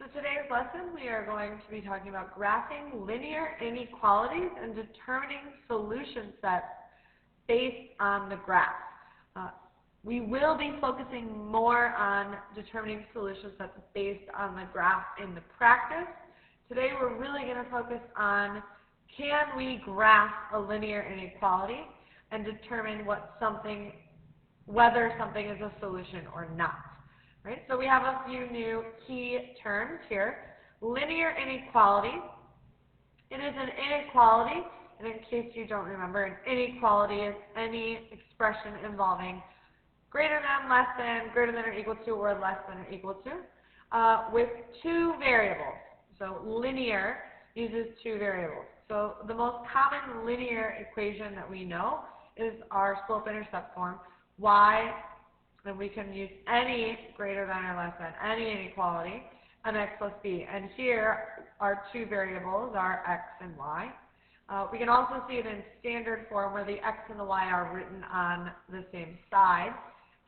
So today's lesson, we are going to be talking about graphing linear inequalities and determining solution sets based on the graph. We will be focusing more on determining solution sets based on the graph in the practice. Today we're really going to focus on, can we graph a linear inequality and determine whether something is a solution or not. Right? So we have a few new key terms here. Linear inequality. It is an inequality, and in case you don't remember, an inequality is any expression involving greater than, less than, greater than or equal to, or less than or equal to, with two variables. So linear uses two variables. So the most common linear equation that we know is our slope-intercept form, y, and we can use any greater than or less than, any inequality, mx plus b. And here, our two variables are x and y. We can also see it in standard form where the x and the y are written on the same side.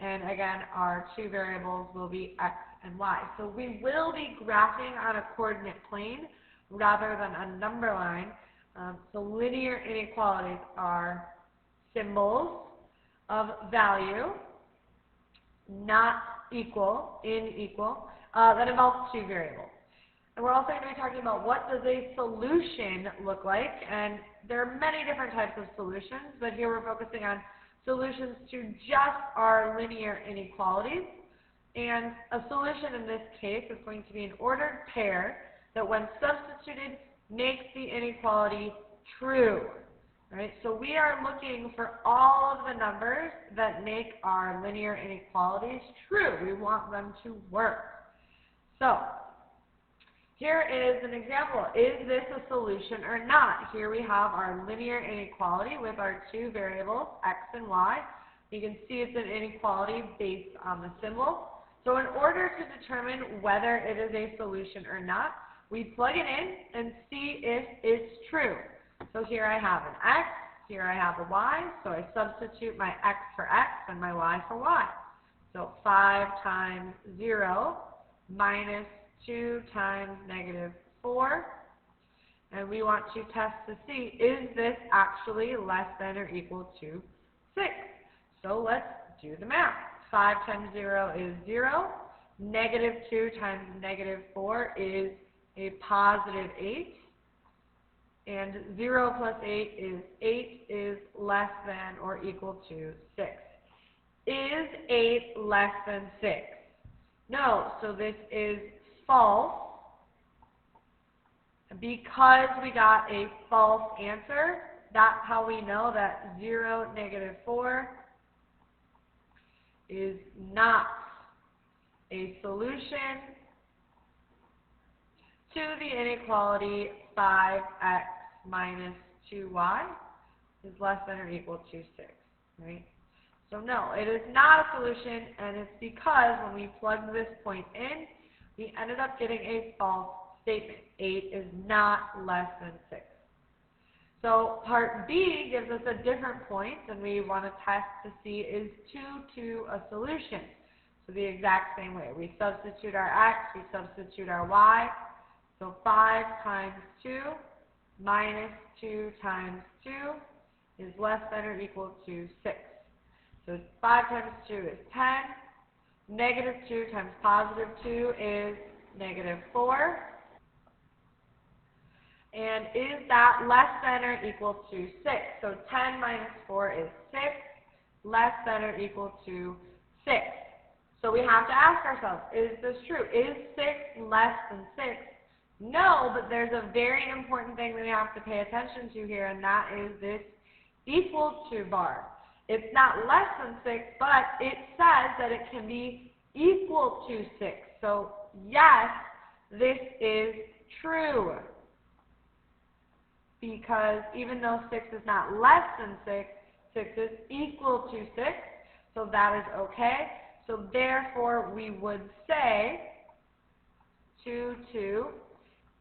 And again, our two variables will be x and y. So we will be graphing on a coordinate plane rather than a number line. So linear inequalities are symbols of value, not equal, unequal, that involves two variables. And we're also going to be talking about what does a solution look like, and there are many different types of solutions, but here we're focusing on solutions to just our linear inequalities. And a solution in this case is going to be an ordered pair that when substituted makes the inequality true. Right? So we are looking for all of the numbers that make our linear inequalities true. We want them to work. So here is an example. Is this a solution or not? Here we have our linear inequality with our two variables, x and y. You can see it's an inequality based on the symbol. So in order to determine whether it is a solution or not, we plug it in and see if it's true. So here I have an x, here I have a y, so I substitute my x for x and my y for y. So 5 times 0 minus 2 times negative 4. And we want to test to see, is this actually less than or equal to 6? So let's do the math. 5 times 0 is 0. Negative 2 times negative 4 is a positive 8. And 0 plus 8 is less than or equal to 6. Is 8 less than 6? No, so this is false. Because we got a false answer, that's how we know that 0, negative 4 is not a solution to the inequality 5x minus 2y is less than or equal to 6, right? So no, it is not a solution, and it's because when we plugged this point in, we ended up getting a false statement. 8 is not less than 6. So part B gives us a different point, and we want to test to see is 2 a solution. So the exact same way. We substitute our x, we substitute our y. So 5 times 2 minus 2 times 2 is less than or equal to 6. So 5 times 2 is 10. Negative 2 times positive 2 is negative 4. And is that less than or equal to 6? So 10 minus 4 is 6, less than or equal to 6. So we have to ask ourselves, is this true? Is 6 less than 6? No, but there's a very important thing that we have to pay attention to here, and that is this equal to bar. It's not less than 6, but it says that it can be equal to 6. So yes, this is true. Because even though 6 is not less than 6, 6 is equal to 6, so that is okay. So therefore, we would say 2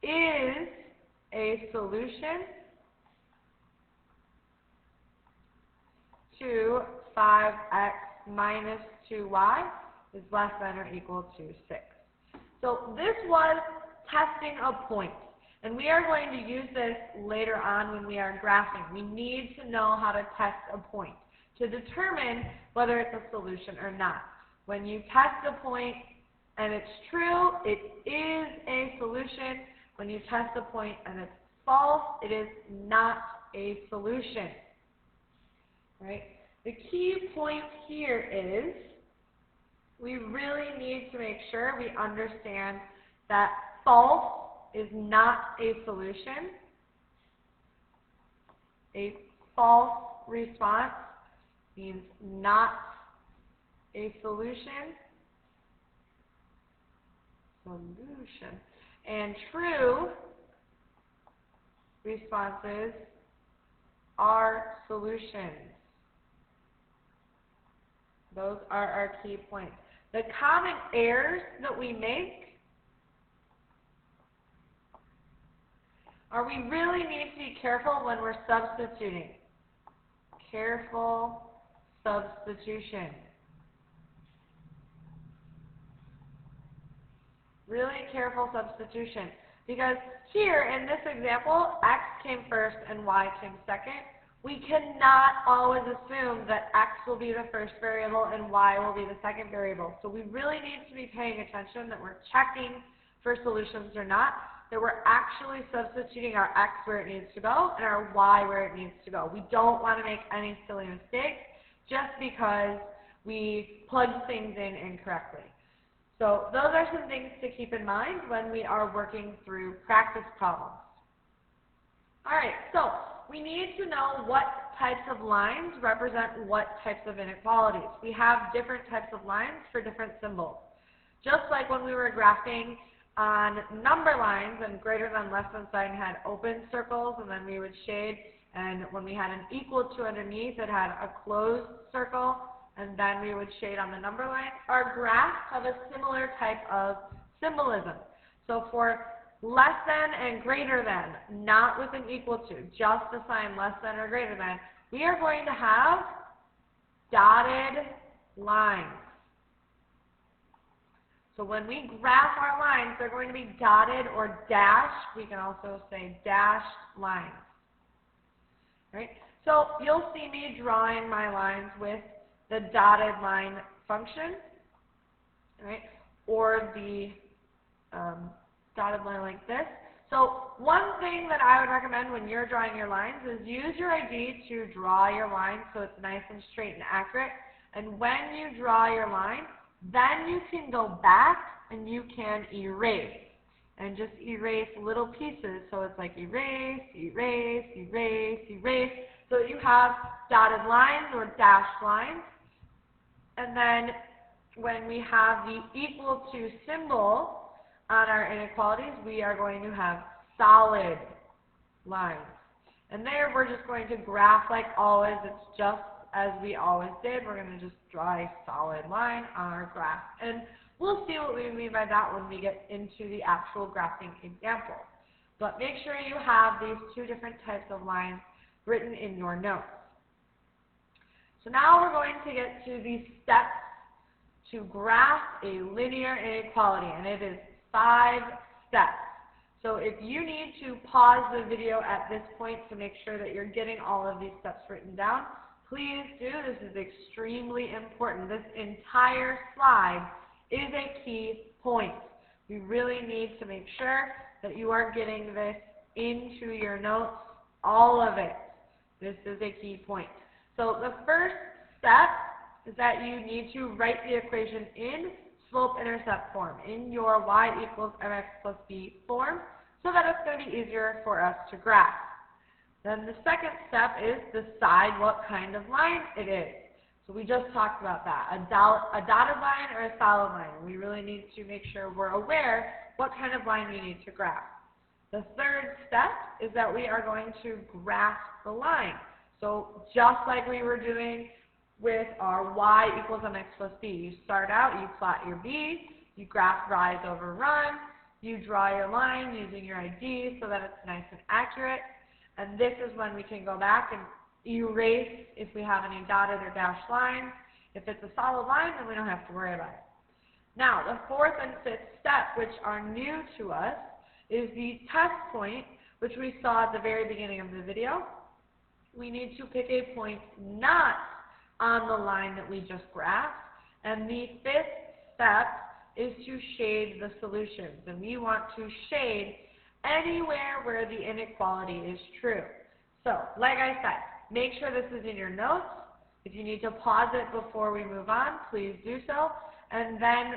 is a solution to 5x minus 2y is less than or equal to 6. So this was testing a point. And we are going to use this later on when we are graphing. We need to know how to test a point to determine whether it's a solution or not. When you test a point and it's true, it is a solution. When you test a point and it's false, it is not a solution. Right? The key point here is we really need to make sure we understand that false is not a solution. A false response means not a solution. And true responses are solutions. Those are our key points. The common errors that we make are we really need to be careful when we're substituting. Careful substitution. Really careful substitution. Because here in this example, x came first and y came second. We cannot always assume that x will be the first variable and y will be the second variable. So we really need to be paying attention that we're checking for solutions or not, that we're actually substituting our x where it needs to go and our y where it needs to go. We don't want to make any silly mistakes just because we plugged things in incorrectly. So those are some things to keep in mind when we are working through practice problems. All right, so we need to know what types of lines represent what types of inequalities. We have different types of lines for different symbols. Just like when we were graphing on number lines and greater than, less than sign had open circles and then we would shade, and when we had an equal to underneath it had a closed circle, and then we would shade on the number line. Our graphs have a similar type of symbolism. So for less than and greater than, not with an equal to, just the sign less than or greater than, we are going to have dotted lines. So when we graph our lines, they're going to be dotted or dashed. We can also say dashed lines. Right? So you'll see me drawing my lines with the dotted line function, right? Or the dotted line like this. So one thing that I would recommend when you're drawing your lines is use your ID to draw your line so it's nice and straight and accurate. And when you draw your line, then you can go back and you can erase. And just erase little pieces. So it's like erase, erase, erase, erase. So that you have dotted lines or dashed lines. And then when we have the equal to symbol on our inequalities, we are going to have solid lines. And there we're just going to graph like always. It's just as we always did. We're going to just draw a solid line on our graph. And we'll see what we mean by that when we get into the actual graphing example. But make sure you have these two different types of lines written in your notes. So now we're going to get to the steps to graph a linear inequality, and it is 5 steps. So if you need to pause the video at this point to make sure that you're getting all of these steps written down, please do. This is extremely important. This entire slide is a key point. We really need to make sure that you are getting this into your notes, all of it. This is a key point. So the first step is that you need to write the equation in slope-intercept form, in your y equals mx plus b form, so that it's going to be easier for us to graph. Then the second step is decide what kind of line it is. So we just talked about that, a dotted line or a solid line. We really need to make sure we're aware what kind of line we need to graph. The third step is that we are going to graph the line. So just like we were doing with our y equals mx plus b, you start out, you plot your b, you graph rise over run, you draw your line using your ID so that it's nice and accurate, and this is when we can go back and erase if we have any dotted or dashed lines. If it's a solid line, then we don't have to worry about it. Now, the fourth and fifth step, which are new to us, is the test point, which we saw at the very beginning of the video. We need to pick a point not on the line that we just graphed. And the fifth step is to shade the solutions. And we want to shade anywhere where the inequality is true. So, like I said, make sure this is in your notes. If you need to pause it before we move on, please do so. And then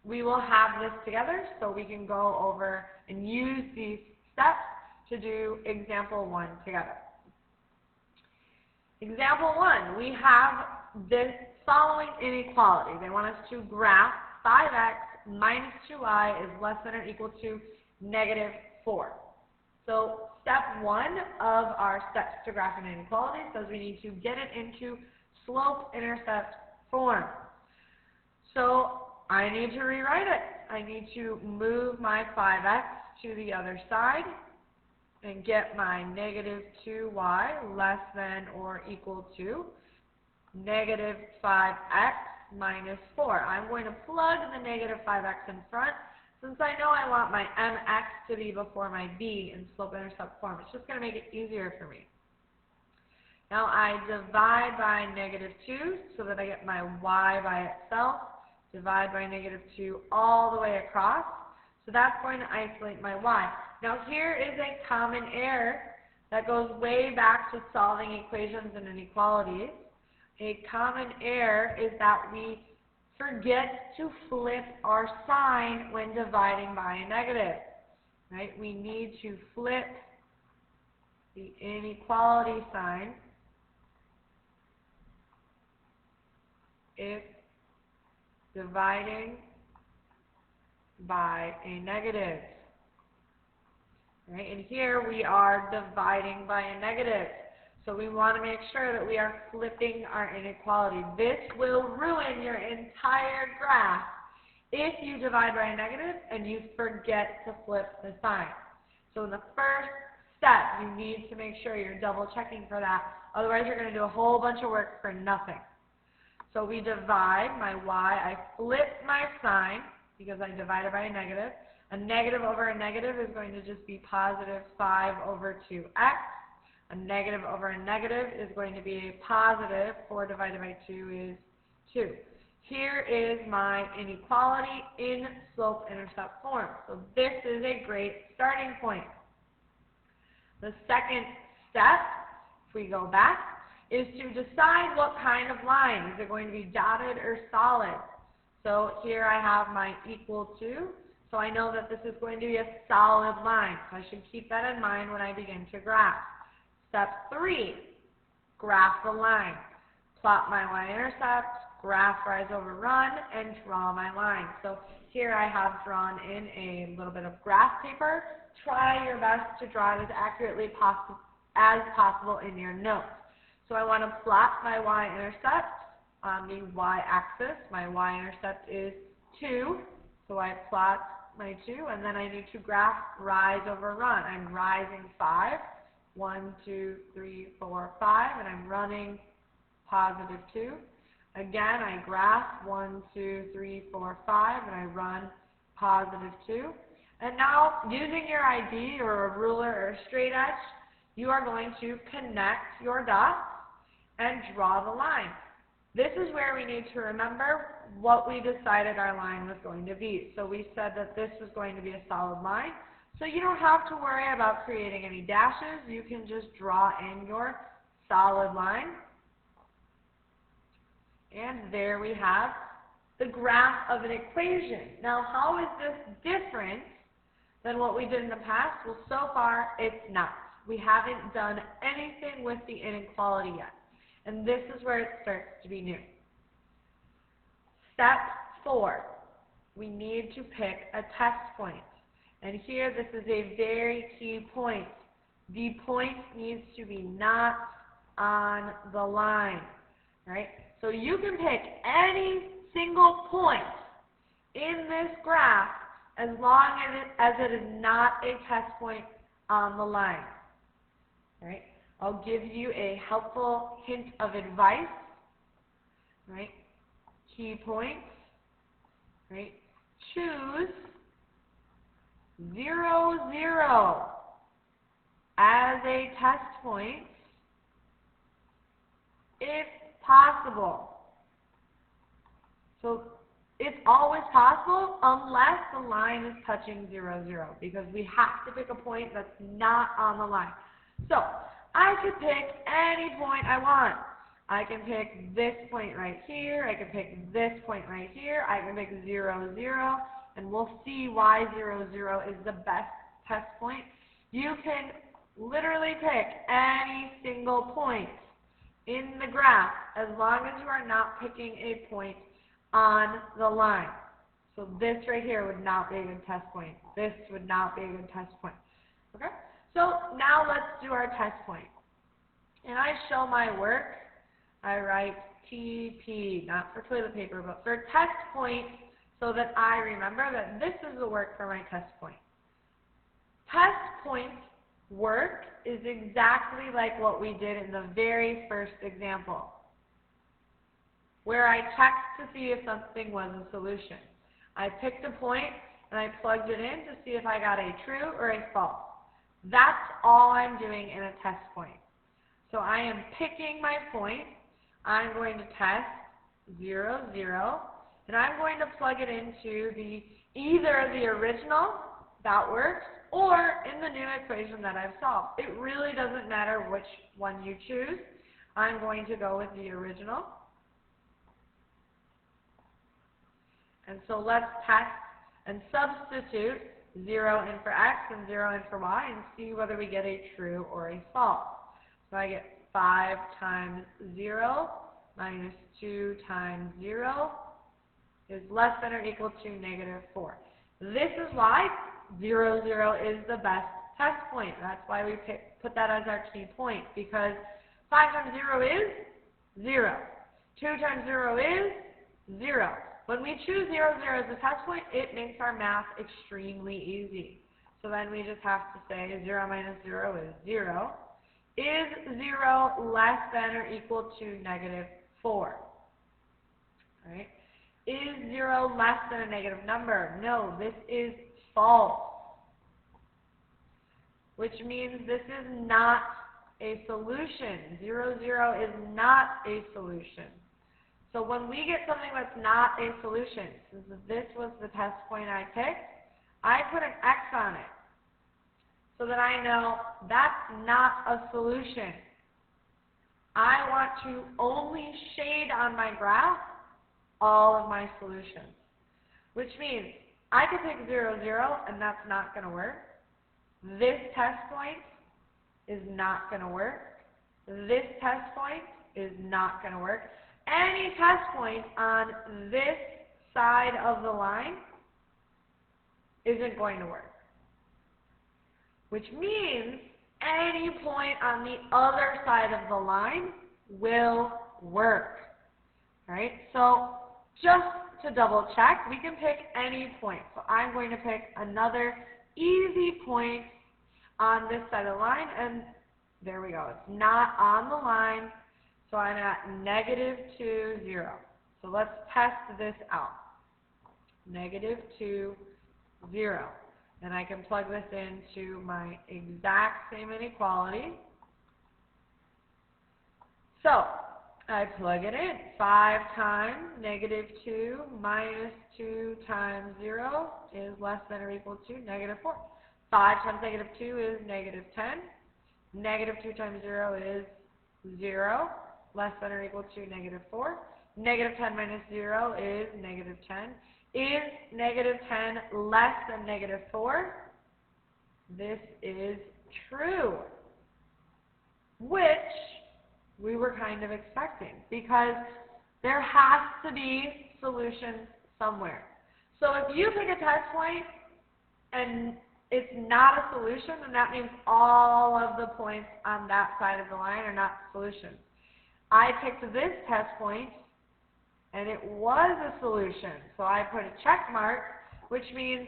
we will have this together so we can go over and use these steps to do example 1 together. Example 1, we have this following inequality. They want us to graph 5x minus 2y is less than or equal to negative 4. So step 1 of our steps to graph an inequality says we need to get it into slope-intercept form. So I need to rewrite it. I need to move my 5x to the other side and get my negative 2y less than or equal to negative 5x minus 4. I'm going to plug the negative 5x in front since I know I want my mx to be before my b in slope-intercept form. It's just going to make it easier for me. Now I divide by negative 2 so that I get my y by itself. Divide by negative 2 all the way across. So that's going to isolate my y. Now here is a common error that goes way back to solving equations and inequalities. A common error is that we forget to flip our sign when dividing by a negative. Right? We need to flip the inequality sign if dividing by a negative. Right? And here we are dividing by a negative. So we want to make sure that we are flipping our inequality. This will ruin your entire graph if you divide by a negative and you forget to flip the sign. So in the first step, you need to make sure you're double checking for that. Otherwise, you're going to do a whole bunch of work for nothing. So we divide my y. I flip my sign because I divided by a negative. A negative over a negative is going to just be positive 5 over 2x. A negative over a negative is going to be a positive. 4 divided by 2 is 2. Here is my inequality in slope-intercept form. So this is a great starting point. The second step, if we go back, is to decide what kind of line. Is it going to be dotted or solid? So here I have my equal to. So I know that this is going to be a solid line. So I should keep that in mind when I begin to graph. Step 3, graph the line. Plot my y-intercept, graph rise over run, and draw my line. So here I have drawn in a little bit of graph paper. Try your best to draw it as accurately as possible in your notes. So I want to plot my y-intercept on the y-axis. My y-intercept is 2, so I plot my 2, and then I need to graph rise over run. I'm rising 5. 1, 2, 3, 4, 5, and I'm running positive 2. Again, I graph 1, 2, 3, 4, 5, and I run positive 2. And now, using your ID or a ruler or a straight edge, you are going to connect your dots and draw the line. This is where we need to remember what we decided our line was going to be. So we said that this was going to be a solid line. So you don't have to worry about creating any dashes. You can just draw in your solid line. And there we have the graph of an equation. Now, how is this different than what we did in the past? Well, so far, it's not. We haven't done anything with the inequality yet. And this is where it starts to be new. Step 4, we need to pick a test point. And here, this is a very key point. The point needs to be not on the line, right? So you can pick any single point in this graph as long as it is not a test point on the line, right? I'll give you a helpful hint of advice, right? Key points, right? Choose 0, 0 as a test point if possible. So it's always possible unless the line is touching 0, 0, because we have to pick a point that's not on the line. So I could pick any point I want. I can pick this point right here. I can pick this point right here. I can pick 0, 0, and we'll see why 0, 0 is the best test point. You can literally pick any single point in the graph as long as you are not picking a point on the line. So this right here would not be a good test point. This would not be a good test point. Okay? So now let's do our test point. And I show my work. I write TP, not for toilet paper, but for test point, so that I remember that this is the work for my test point. Test point work is exactly like what we did in the very first example, where I checked to see if something was a solution. I picked a point and I plugged it in to see if I got a true or a false. That's all I'm doing in a test point. So I am picking my point. I'm going to test 0, 0, and I'm going to plug it into either the original, that works, or in the new equation that I've solved. It really doesn't matter which one you choose. I'm going to go with the original. And so let's test and substitute 0 in for x and 0 in for y and see whether we get a true or a false. So I get 5 times 0 minus 2 times 0 is less than or equal to negative 4. This is why 0, 0 is the best test point. That's why we put that as our key point, because 5 times 0 is 0. 2 times 0 is 0. When we choose 0, 0 as the test point, it makes our math extremely easy. So then we just have to say 0 minus 0 is 0. Is 0 less than or equal to negative 4? All right. Is 0 less than a negative number? No, this is false, which means this is not a solution. 0, 0 is not a solution. So when we get something that's not a solution, since this was the test point I picked, I put an X on it so that I know that's not a solution. I want to only shade on my graph all of my solutions, which means I could pick 0, 0, and that's not going to work. This test point is not going to work. This test point is not going to work. Any test point on this side of the line isn't going to work, which means any point on the other side of the line will work. All right, so just to double check, we can pick any point. So I'm going to pick another easy point on this side of the line, and there we go. It's not on the line, so I'm at negative 2, 0. So let's test this out. Negative 2, 0. And I can plug this into my exact same inequality. So I plug it in. 5 times negative 2 minus 2 times 0 is less than or equal to negative 4. 5 times negative 2 is negative 10. Negative 2 times 0 is 0, less than or equal to negative 4. Negative 10 minus 0 is negative 10. Is negative 10 less than negative 4? This is true, which we were kind of expecting, because there has to be solutions somewhere. So if you pick a test point and it's not a solution, then that means all of the points on that side of the line are not solutions. I picked this test point, and it was a solution. So I put a check mark, which means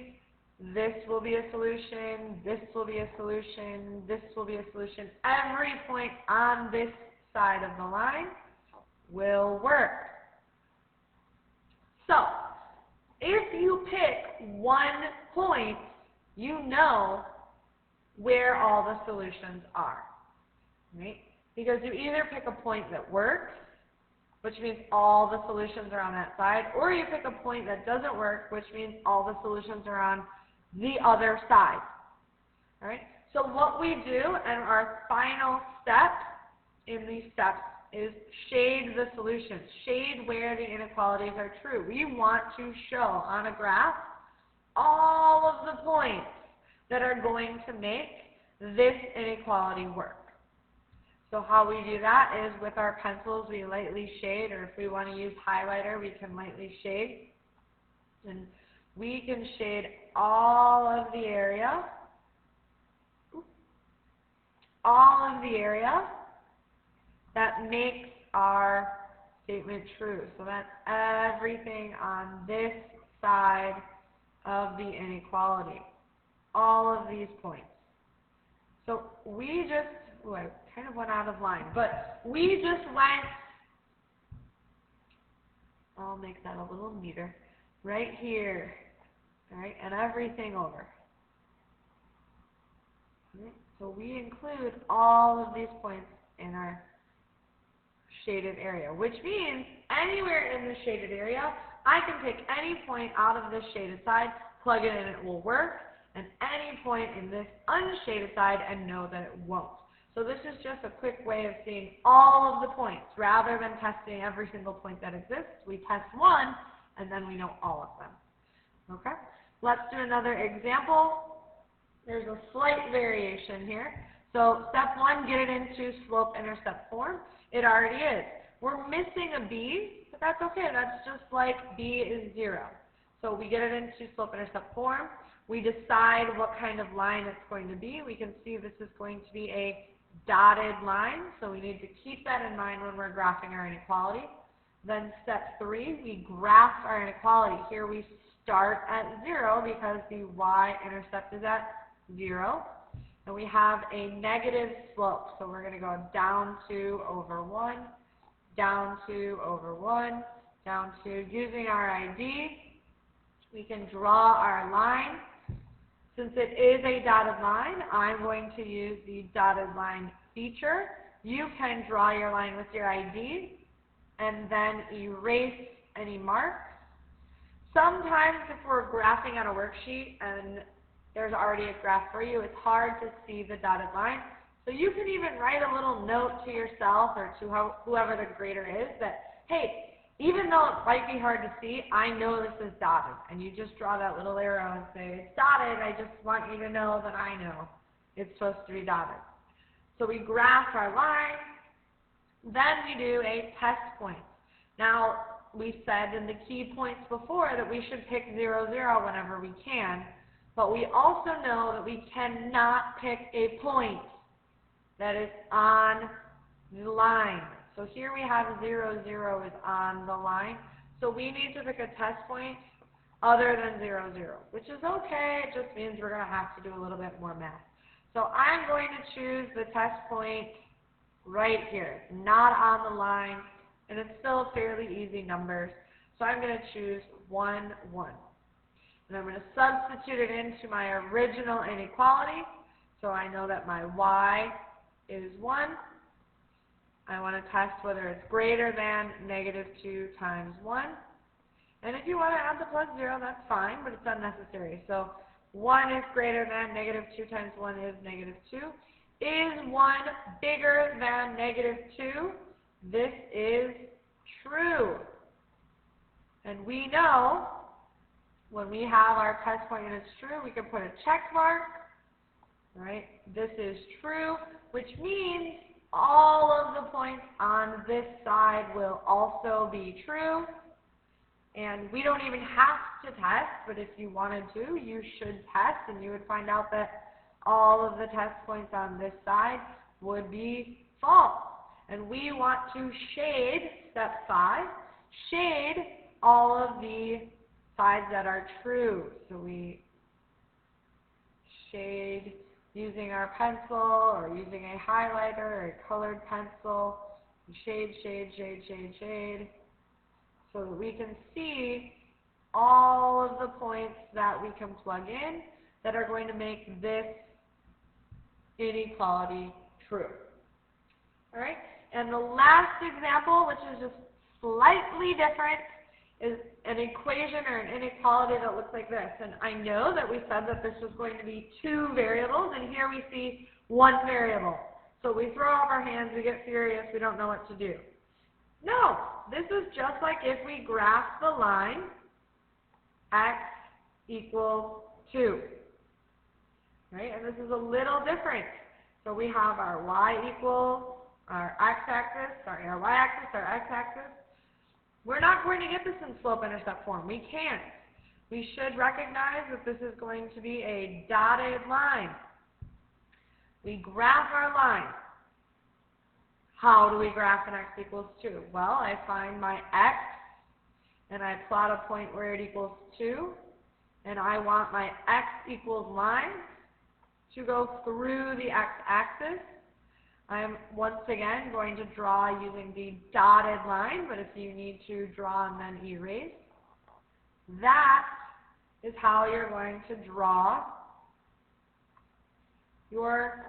this will be a solution, this will be a solution, this will be a solution. Every point on this side of the line will work. So if you pick one point you know where all the solutions are, right? Because you either pick a point that works, which means all the solutions are on that side, or you pick a point that doesn't work, which means all the solutions are on the other side. All right? So what we do, and our final step in these steps, is shade the solutions. Shade where the inequalities are true. We want to show on a graph all of the points that are going to make this inequality work. So how we do that is with our pencils, we lightly shade, or if we want to use highlighter, we can lightly shade. And we can shade all of the area, that makes our statement true. So that's everything on this side of the inequality, all of these points. So we just, I kind of went out of line, but we just went, I'll make that a little neater, right here, all right, and everything over. All right, so we include all of these points in our shaded area, which means anywhere in the shaded area, I can pick any point out of this shaded side, plug it in, it will work, and any point in this unshaded side and know that it won't. So this is just a quick way of seeing all of the points. Rather than testing every single point that exists, we test one, and then we know all of them. Okay? Let's do another example. There's a slight variation here. So step one, get it into slope-intercept form. It already is. We're missing a b, but that's okay. That's just like b is 0. So we get it into slope-intercept form. We decide what kind of line it's going to be. We can see this is going to be a dotted line, so we need to keep that in mind when we're graphing our inequality. Then step 3, we graph our inequality. Here we start at 0 because the y-intercept is at 0. And we have a negative slope, so we're going to go down 2 over 1, down 2 over 1, down 2. Using our ID, we can draw our line. Since it is a dotted line, I'm going to use the dotted line feature. You can draw your line with your ID and then erase any marks. Sometimes if we're graphing on a worksheet and there's already a graph for you, it's hard to see the dotted line. So you can even write a little note to yourself or to whoever the grader is that, hey, even though it might be hard to see, I know this is dotted. And you just draw that little arrow and say, it's dotted. I just want you to know that I know it's supposed to be dotted. So we graph our line. Then we do a test point. Now, we said in the key points before that we should pick 0, 0 whenever we can. But we also know that we cannot pick a point that is on the line. So here we have 0, 0 is on the line. So we need to pick a test point other than 0, 0, which is okay. It just means we're going to have to do a little bit more math. So I'm going to choose the test point right here. It's not on the line, and it's still fairly easy numbers. So I'm going to choose 1, 1. And I'm going to substitute it into my original inequality. So I know that my y is 1. I want to test whether it's greater than negative 2 times 1. And if you want to add the plus 0, that's fine, but it's unnecessary. So 1 is greater than negative 2 times 1 is negative 2. Is 1 bigger than negative 2? This is true. And we know when we have our test point and it's true, we can put a check mark. Right? This is true, which means all of the points on this side will also be true. And we don't even have to test, but if you wanted to, you should test, and you would find out that all of the test points on this side would be false. And we want to shade, step 5, shade all of the sides that are true. So we shade using our pencil or using a highlighter or a colored pencil. Shade, shade, shade, shade, shade, so that we can see all of the points that we can plug in that are going to make this inequality true. All right? And the last example, which is just slightly different, is an equation or an inequality that looks like this. And I know that we said that this was going to be two variables, and here we see one variable. So we throw up our hands, we get furious, we don't know what to do. No, this is just like if we graph the line x equals 2. Right? And this is a little different. So we have our y equals our x-axis, our y-axis, our x-axis. We're not going to get this in slope-intercept form. We can't. We should recognize that this is going to be a dotted line. We graph our line. How do we graph an x equals 2? Well, I find my x, and I plot a point where it equals 2, and I want my x equals line to go through the x-axis. I'm once again going to draw using the dotted line, but if you need to draw and then erase, that is how you're going to draw your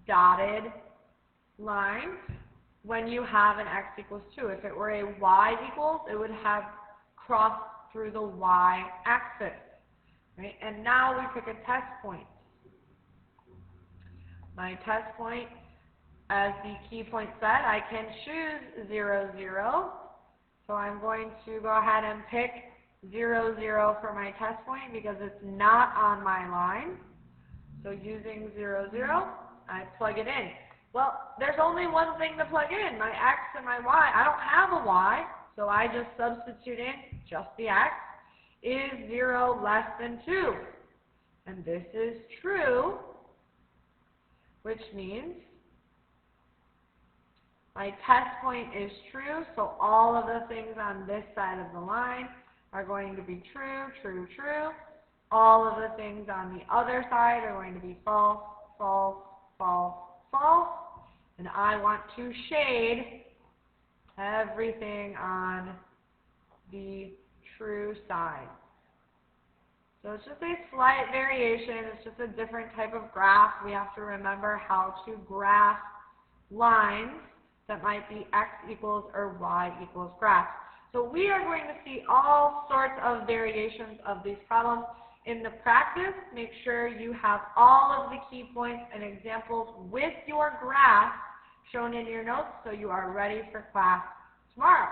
dotted line when you have an x equals 2. If it were a y equals, it would have crossed through the y-axis. Right? And now we pick a test point. My test point, as the key point said, I can choose 0, 0. So I'm going to go ahead and pick 0, 0 for my test point because it's not on my line. So using 0, 0, I plug it in. Well, there's only one thing to plug in, my x and my y. I don't have a y, so I just substitute in just the x. Is 0 less than 2? And this is true, which means my test point is true, so all of the things on this side of the line are going to be true, true, true. All of the things on the other side are going to be false, false, false, false. And I want to shade everything on the true side. So it's just a slight variation. It's just a different type of graph. We have to remember how to graph lines that might be x equals or y equals graphs. So we are going to see all sorts of variations of these problems. In the practice, make sure you have all of the key points and examples with your graph shown in your notes so you are ready for class tomorrow.